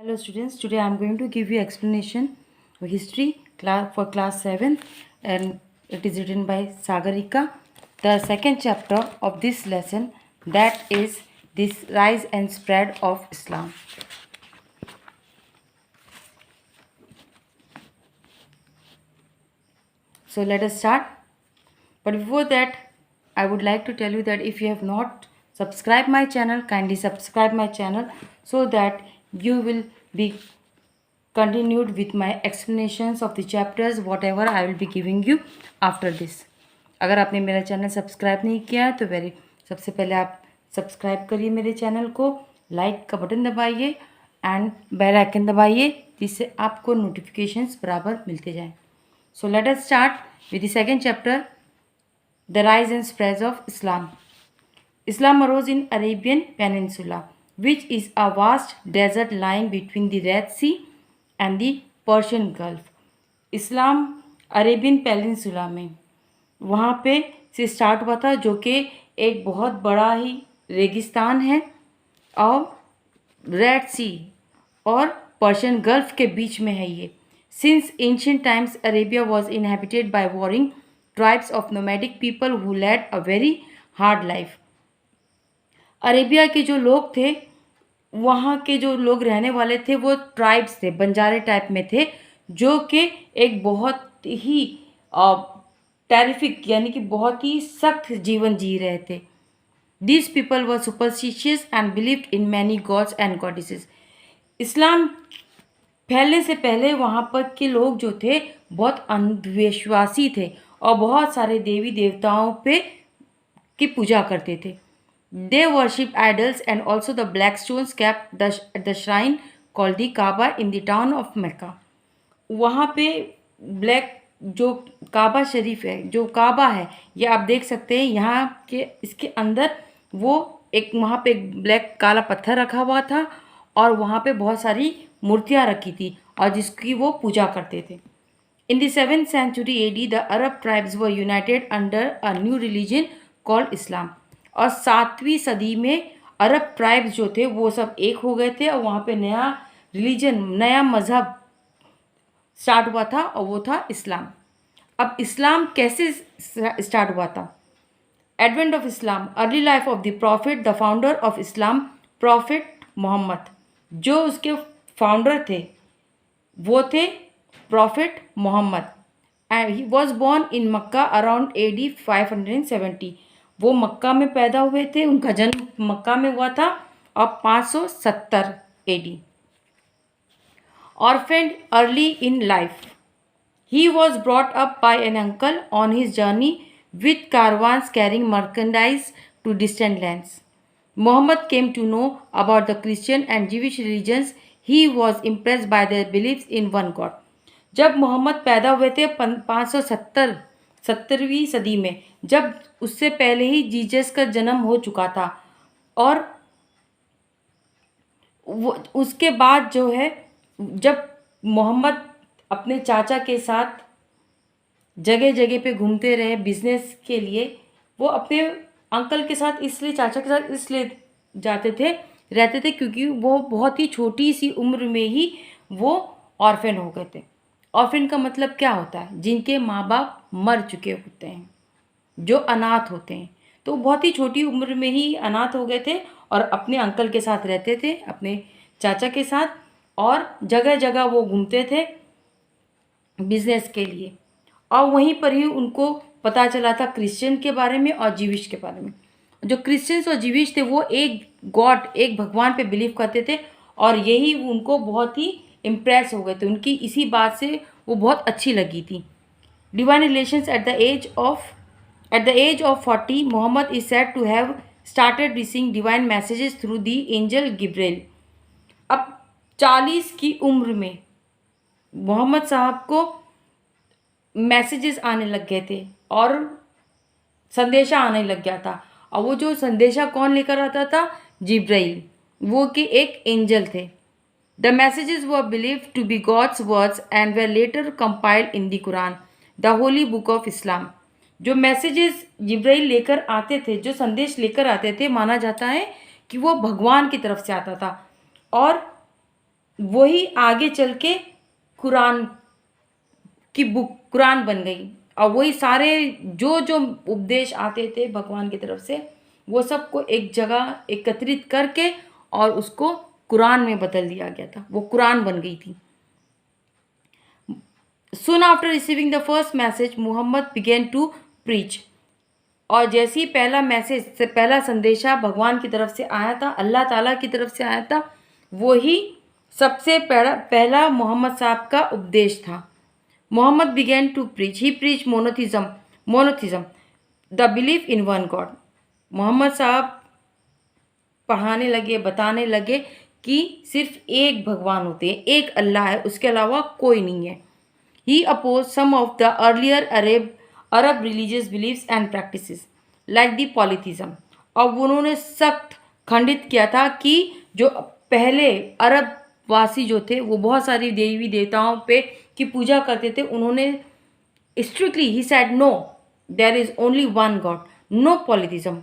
Hello students, today I am going to give you explanation of history class for class 7 and it is written by Sagarika. The second chapter of this lesson, that is this rise and spread of Islam. So let us start. But before that, I would like to tell you that if you have not subscribed my channel, kindly subscribe my channel so that you will be continued with my explanations of the chapters whatever I will be giving you after this. अगर आपने मेरा channel subscribe नहीं किया है तो सबसे पहले आप सब्सक्राइब करिए मेरे चैनल को, लाइक का बटन दबाइए एंड बेल आइकन दबाइए जिससे आपको नोटिफिकेशंस बराबर मिलते जाएं. So let us start with the second chapter, the rise and spread of Islam. Islam arose in Arabian Peninsula, which is a vast desert lying between the Red Sea and the Persian Gulf. Islam Arabian peninsula में वहाँ पे से start हुआ था, जो कि एक बहुत बड़ा ही रेगिस्तान है और रेड सी और पर्शियन गल्फ के बीच में है ये. Since ancient times Arabia was inhabited by warring tribes of nomadic people who led a very hard life. Arabia के जो लोग थे, वहाँ के जो लोग रहने वाले थे वो ट्राइब्स थे, बंजारे टाइप में थे, जो कि एक बहुत ही टेरिफिक यानी कि बहुत ही सख्त जीवन जी रहे थे. These people were superstitious and believed in many gods and goddesses. Islam फैलने से पहले वहाँ पर के लोग जो थे बहुत अंधविश्वासी थे और बहुत सारे देवी देवताओं पे की पूजा करते थे. They worship idols and also the black stones kept at the shrine called the Kaaba in the town of Mecca. वहाँ पे ब्लैक जो काबा शरीफ है, जो काबा है, ये आप देख सकते हैं यहाँ के इसके अंदर वो एक वहाँ पे एक ब्लैक काला पत्थर रखा हुआ था और वहाँ पे बहुत सारी मूर्तियाँ रखी थी और जिसकी वो पूजा करते थे. In the 7th century AD, the Arab tribes were united under a new religion called Islam. और 7वीं सदी में अरब ट्राइब्स जो थे वो सब एक हो गए थे और वहाँ पे नया रिलीजन, नया मज़हब स्टार्ट हुआ था और वो था इस्लाम. अब इस्लाम कैसे स्टार्ट हुआ था? Advent of Islam, early life of the prophet, the founder of Islam, prophet Mohammed. जो उसके फाउंडर थे वो थे prophet Mohammed. And he was born in Mecca around AD 570. वो मक्का में पैदा हुए थे, उनका जन्म मक्का में हुआ था और 570 AD. Orphaned early in life, he was brought up by an uncle on his journey with caravans carrying merchandise to distant lands. Muhammad came to know about the Christian and Jewish religions. He was impressed by their beliefs in one God. जब मोहम्मद पैदा हुए थे 570वीं सदी में, जब उससे पहले ही Jesus का जन्म हो चुका था और वो उसके बाद जो है जब मोहम्मद अपने चाचा के साथ जगह जगह पे घूमते रहे बिजनेस के लिए, वो अपने अंकल के साथ इसलिए, चाचा के साथ इसलिए रहते थे क्योंकि वो बहुत ही छोटी सी उम्र में ही वो ऑर्फन हो गए थे. ऑर्फन का मतलब क्या होता है? जिनके माँ बाप मर चुके होते हैं, जो अनाथ होते हैं. तो बहुत ही छोटी उम्र में ही अनाथ हो गए थे और अपने अंकल के साथ रहते थे, अपने चाचा के साथ, और जगह जगह वो घूमते थे बिजनेस के लिए. और वहीं पर ही उनको पता चला था क्रिश्चियन के बारे में और जीविश के बारे में. जो क्रिश्चियंस और जीविश थे वो एक गॉड, एक भगवान पे बिलीव करते थे और यही उनको बहुत ही इम्प्रेस हो गए थे. उनकी इसी बात से वो बहुत अच्छी लगी थी. Divine relations at the age of 40, Mohammed is said to have started receiving divine messages through the angel Gabriel. अब 40 की उम्र में मोहम्मद साहब को मैसेजेस आने लग गए थे और संदेशा आने लग गया था. और वो जो संदेशा कौन लेकर आता था? जिब्राइल, वो कि एक एंजल थे. The messages were believed to be God's words and were later compiled in the Quran, the holy book of Islam. जो मैसेजेस जिब्राइल लेकर आते थे, जो संदेश लेकर आते थे, माना जाता है कि वो भगवान की तरफ से आता था और वही आगे चल के कुरान की बुक कुरान बन गई। और वही सारे जो जो उपदेश आते थे भगवान की तरफ से, वो सबको एक जगह एकत्रित करके और उसको कुरान में बदल दिया गया था, वो कुरान बन गई थी। Soon after receiving the first message, Muhammad began to preach. और जैसे ही पहला मैसेज से पहला संदेशा भगवान की तरफ से आया था, अल्लाह ताला की तरफ से आया था, वही सबसे पहला मोहम्मद साहब का उपदेश था। Mohammed began to preach, he preach monotheism the belief in one god. Mohammed साहब पढ़ाने लगे, बताने लगे कि सिर्फ एक भगवान होते हैं, एक अल्लाह है, उसके अलावा कोई नहीं है। He oppose some of the earlier Arab religious beliefs and practices like the polytheism. और उन्होंने सख्त खंडित किया था कि जो पहले अरब वासी जो थे वो बहुत सारी देवी देवताओं पे की पूजा करते थे। उन्होंने strictly he said no, there is only one God, no polytheism,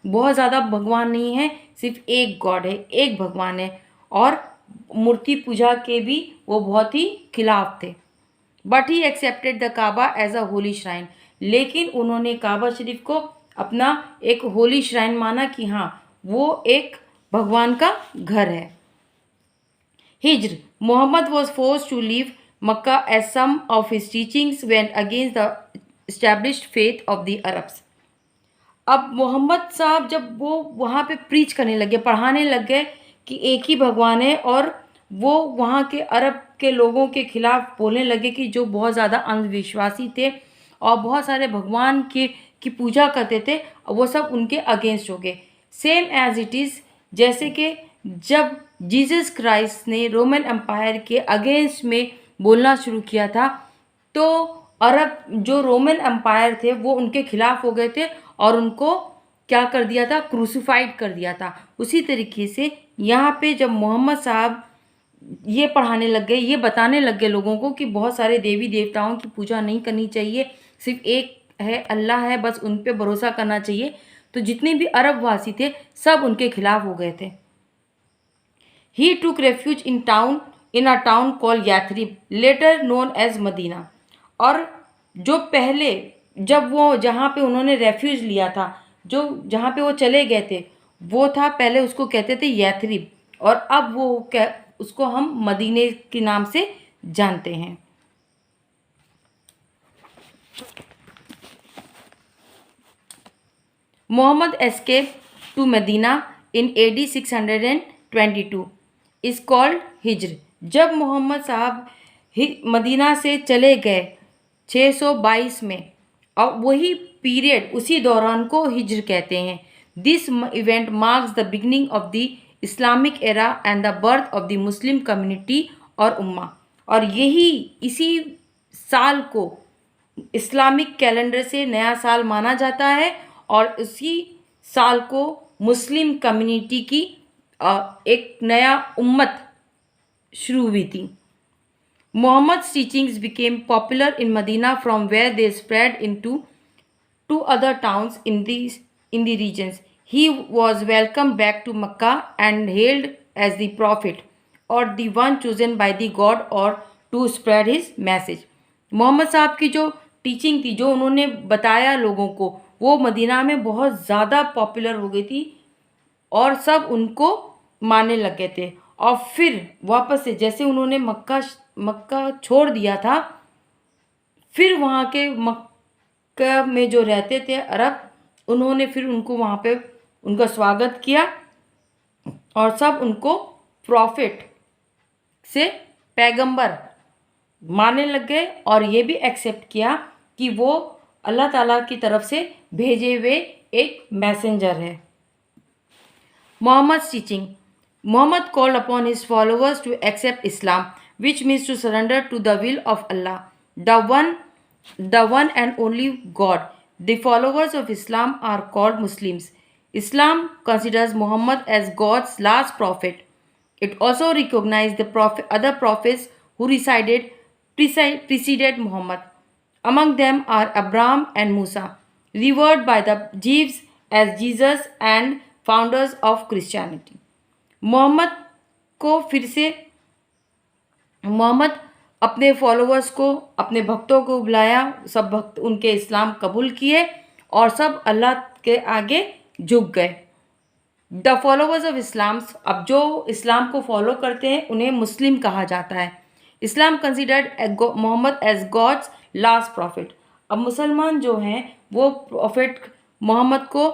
बहुत ज़्यादा भगवान नहीं है, सिर्फ एक गॉड है, एक भगवान है। और मूर्ति पूजा के भी वो बहुत ही खिलाफ थे। But he accepted the Kaaba as a holy shrine, लेकिन उन्होंने काबा शरीफ को अपना एक होली श्राइन माना कि हाँ वो एक भगवान का घर है। Hijra, Mohammed was forced to leave Mecca as some of his teachings went against the established faith of the Arabs. अब मोहम्मद साहब जब वो वहाँ पे प्रीच करने लगे, पढ़ाने लग गए कि एक ही भगवान है, और वो वहाँ के अरब के लोगों के खिलाफ बोलने लगे कि जो बहुत ज़्यादा अंधविश्वासी थे और बहुत सारे भगवान की पूजा करते थे, वो सब उनके अगेंस्ट हो गए। सेम एज इट इज़, जैसे कि जब जीसस क्राइस्ट ने रोमन एम्पायर के अगेंस्ट में बोलना शुरू किया था, तो अरब जो रोमन एम्पायर थे वो उनके खिलाफ हो गए थे और उनको क्या कर दिया था, क्रूसिफाइड कर दिया था। उसी तरीके से यहाँ पे जब मोहम्मद साहब ये पढ़ाने लग गए, ये बताने लग गए लोगों को कि बहुत सारे देवी देवताओं की पूजा नहीं करनी चाहिए, सिर्फ एक है, अल्लाह है, बस उन पे भरोसा करना चाहिए, तो जितने भी अरब वासी थे सब उनके खिलाफ हो गए थे। He took refuge in a town call Yathrib, later known as Medina. और जो पहले जब वो जहाँ पे उन्होंने रेफ्यूज लिया था, जो जहाँ पे वो चले गए थे, वो था पहले उसको कहते थे याथरिब, और अब वो उसको हम मदीने के नाम से जानते हैं। Mohammed escape to Medina in AD 622 is called Hijra. जब मोहम्मद साहब मदीना से चले गए 622 में, और वही पीरियड, उसी दौरान को हिज्र कहते हैं। This event marks the beginning of the Islamic era and the birth of the Muslim community और उम्मा। और यही इसी साल को इस्लामिक कैलेंडर से नया साल माना जाता है, और उसी साल को मुस्लिम कम्युनिटी की एक नया उम्मत शुरू हुई थी। Muhammad's teachings became popular in Medina, from where they spread into two other towns in the regions. He was welcomed back to Mecca and hailed as the prophet, or the one chosen by the God, or to spread his message. Mohammad साहब की जो teaching थी, जो उन्होंने बताया लोगों को, वो मदीना में बहुत ज़्यादा पॉपुलर हो गई थी और सब उनको मानने लग गए थे। और फिर वापस से जैसे उन्होंने मक्का छोड़ दिया था, फिर वहाँ के मक्का में जो रहते थे अरब, उन्होंने फिर उनको वहाँ पे उनका स्वागत किया और सब उनको प्रॉफिट से पैगंबर मानने लग गए, और ये भी एक्सेप्ट किया कि वो अल्लाह ताला की तरफ से भेजे हुए एक मैसेंजर है। Muhammad's teaching. Muhammad called upon his followers to accept Islam, which means to surrender to the will of Allah, the one and only God. The followers of Islam are called Muslims. Islam considers Muhammad as God's last prophet. It also recognized the other prophets who preceded Muhammad. Among them are Abraham and Musa, revered by the Jews as Jesus and founders of Christianity. Mohammad को फिर से मोहम्मद अपने followers को, अपने भक्तों को बुलाया, सब भक्त उनके इस्लाम कबूल किए और सब अल्लाह के आगे झुक गए। द फॉलोअर्स ऑफ इस्लाम्स, अब जो इस्लाम को फॉलो करते हैं उन्हें मुस्लिम कहा जाता है। Islam considered Mohammed as God's last prophet. अब मुसलमान जो हैं वो प्रॉफिट मोहम्मद को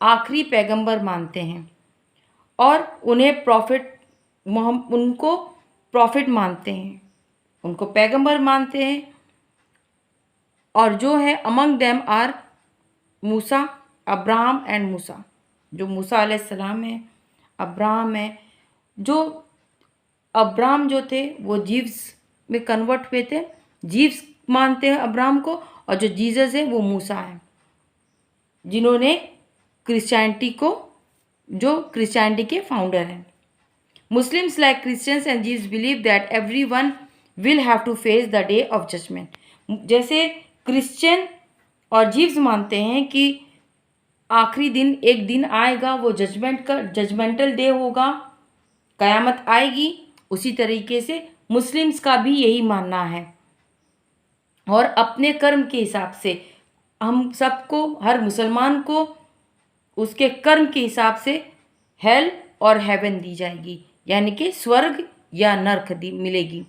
आखिरी पैगंबर मानते हैं और उनको प्रॉफिट मानते हैं, उनको पैगंबर मानते हैं। और जो है among them are Musa, Abraham and Musa, जो मूसा अलैहिस्सलाम है, अब्राहम है। जो अब्राहम जो थे वो जीव्स में कन्वर्ट हुए थे, जीव्स मानते हैं अब्राहम को, और जो जीसस है वो मूसा है, जिन्होंने क्रिश्चियनिटी को, जो क्रिश्चियनिटी के फाउंडर हैं। Muslims like Christians and Jews believe that everyone will have to face the day of judgment। जैसे क्रिश्चियन और जीव्स मानते हैं कि आखिरी दिन, एक दिन आएगा, वो जजमेंटल डे होगा, कयामत आएगी। उसी तरीके से मुस्लिम्स का भी यही मानना है और अपने कर्म के हिसाब से हम सबको, हर मुसलमान को उसके कर्म के हिसाब से हेल और हेवन दी जाएगी, यानी कि स्वर्ग या नरक मिलेगी।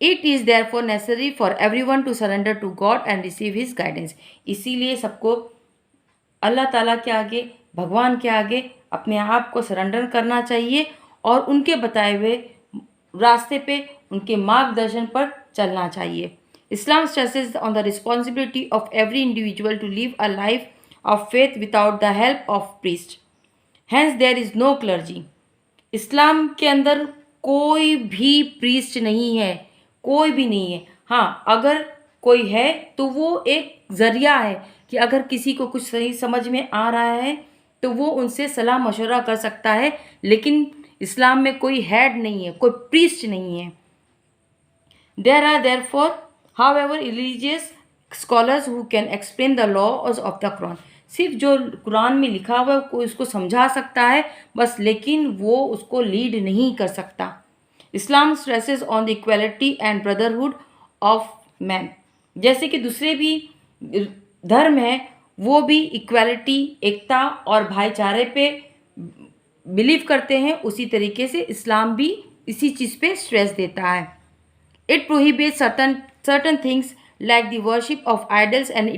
It is therefore necessary for everyone to surrender to god and receive his guidance. इसीलिए सबको अल्लाह ताला के आगे, भगवान के आगे अपने आप को सरेंडर करना चाहिए और उनके बताए हुए रास्ते पे, उनके मार्गदर्शन पर चलना चाहिए। Islam stresses on the responsibility of every individual to live a life of faith without the help of priest, hence there is no clergy. Islam के अंदर कोई भी प्रीस्ट नहीं है, कोई भी नहीं है। हाँ, अगर कोई है तो वो एक ज़रिया है कि अगर किसी को कुछ सही समझ में आ रहा है तो वो उनसे सलाह मशवरा कर सकता है, लेकिन इस्लाम में कोई हेड नहीं है, कोई प्रीस्ट नहीं है। There are therefore however religious scholars who can explain the laws of the Quran. सिर्फ जो कुरान में लिखा हुआ है कोई उसको समझा सकता है बस, लेकिन वो उसको लीड नहीं कर सकता। Islam stresses on the equality and brotherhood of man. जैसे कि दूसरे भी धर्म हैं वो भी इक्वालिटी, एकता और भाईचारे पे बिलीव करते हैं, उसी तरीके से इस्लाम भी इसी चीज़ पे स्ट्रेस देता है। It prohibits certain things like the worship of idols and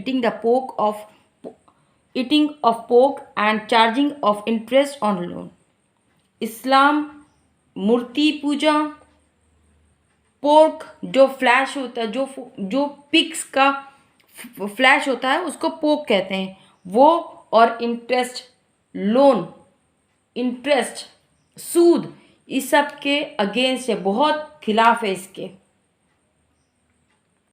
eating of pork and charging of interest on loan। Islam मूर्ति पूजा, पोर्क जो फ्लैश होता है, जो पिग्स का फ्लैश होता है उसको पोर्क कहते हैं वो, और इंटरेस्ट, लोन, इंटरेस्ट, सूद, इस सब के अगेंस्ट है, बहुत खिलाफ है इसके।